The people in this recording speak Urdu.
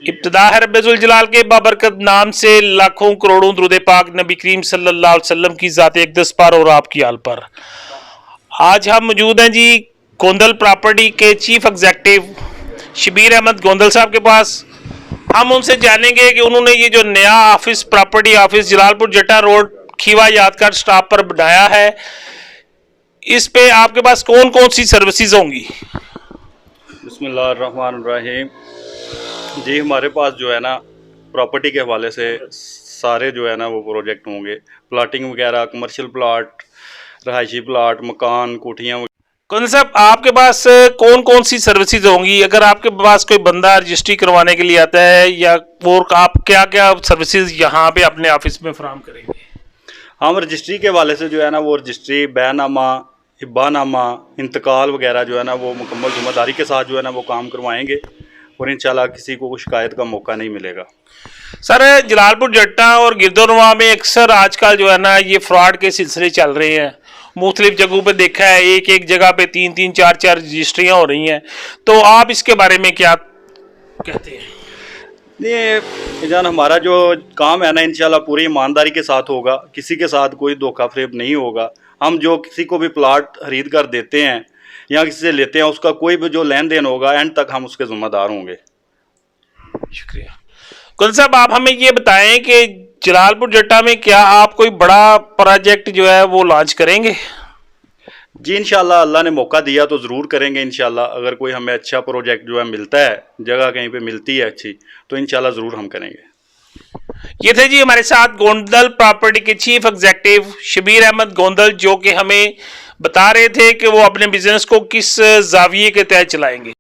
ابتدا ہے رب جلال کے بابرکت نام سے، لاکھوں کروڑوں درود پاک نبی کریم صلی اللہ علیہ وسلم کی ذات اقدس پر اور آپ کی آل پر۔ آج ہم موجود ہیں جی گوندل پراپرٹی کے چیف ایگزیکٹو شبیر احمد گوندل صاحب کے پاس۔ ہم ان سے جانیں گے کہ انہوں نے یہ جو نیا آفس پراپرٹی آفس جلال پور جٹا روڈ کھیوا یادگار سٹاپ پر بنایا ہے، اس پہ آپ کے پاس کون کون سی سروسز ہوں گی؟ بسم اللہ الرحمن الرحیم۔ جی ہمارے پاس جو ہے نا پراپرٹی کے حوالے سے سارے جو ہے نا وہ پروجیکٹ ہوں گے، پلاٹنگ وغیرہ، کمرشل پلاٹ، رہائشی پلاٹ، مکان، کوٹھیاں۔ گوندل صاحب آپ کے پاس کون کون سی سروسز ہوں گی؟ اگر آپ کے پاس کوئی بندہ رجسٹری کروانے کے لیے آتا ہے یا وہ آپ کیا کیا سروسز یہاں پہ اپنے آفس میں فراہم کریں گے؟ ہم رجسٹری کے حوالے سے جو ہے نا وہ رجسٹری، بیع نامہ، حبا نامہ، انتقال وغیرہ جو ہے نا وہ مکمل ذمہ داری کے ساتھ جو ہے نا وہ کام کروائیں گے، اور انشاءاللہ کسی کو شکایت کا موقع نہیں ملے گا۔ سر جلال پور جٹا اور گرد و نواح میں اکثر آج کل جو ہے نا یہ فراڈ کے سلسلے چل رہے ہیں، مختلف جگہوں پہ دیکھا ہے ایک جگہ پہ 3 4 رجسٹریاں ہو رہی ہیں، تو آپ اس کے بارے میں کیا کہتے ہیں؟ نہیں جان، ہمارا جو کام ہے نا انشاءاللہ پوری ایمانداری کے ساتھ ہوگا، کسی کے ساتھ کوئی دھوکہ فریب نہیں ہوگا۔ ہم جو کسی کو بھی پلاٹ خرید کر دیتے ہیں یا کسی سے لیتے ہیں، اس کا کوئی بھی جو لین دین ہوگا اینڈ تک ہم اس کے ذمہ دار ہوں گے۔ شکریہ گوندل صاحب، آپ ہمیں یہ بتائیں کہ جلال پور جٹا میں کیا آپ کوئی بڑا پروجیکٹ جو ہے وہ لانچ کریں گے؟ جی انشاءاللہ اللہ نے موقع دیا تو ضرور کریں گے انشاءاللہ۔ اگر کوئی ہمیں اچھا پروجیکٹ جو ہے ملتا ہے، جگہ کہیں پہ ملتی ہے اچھی، تو انشاءاللہ ضرور ہم کریں گے۔ یہ تھے جی ہمارے ساتھ گوندل پراپرٹی کے چیف ایگزیکٹو شبیر احمد گوندل، جو کہ ہمیں بتا رہے تھے کہ وہ اپنے بزنس کو کس زاویے کے تحت چلائیں گے۔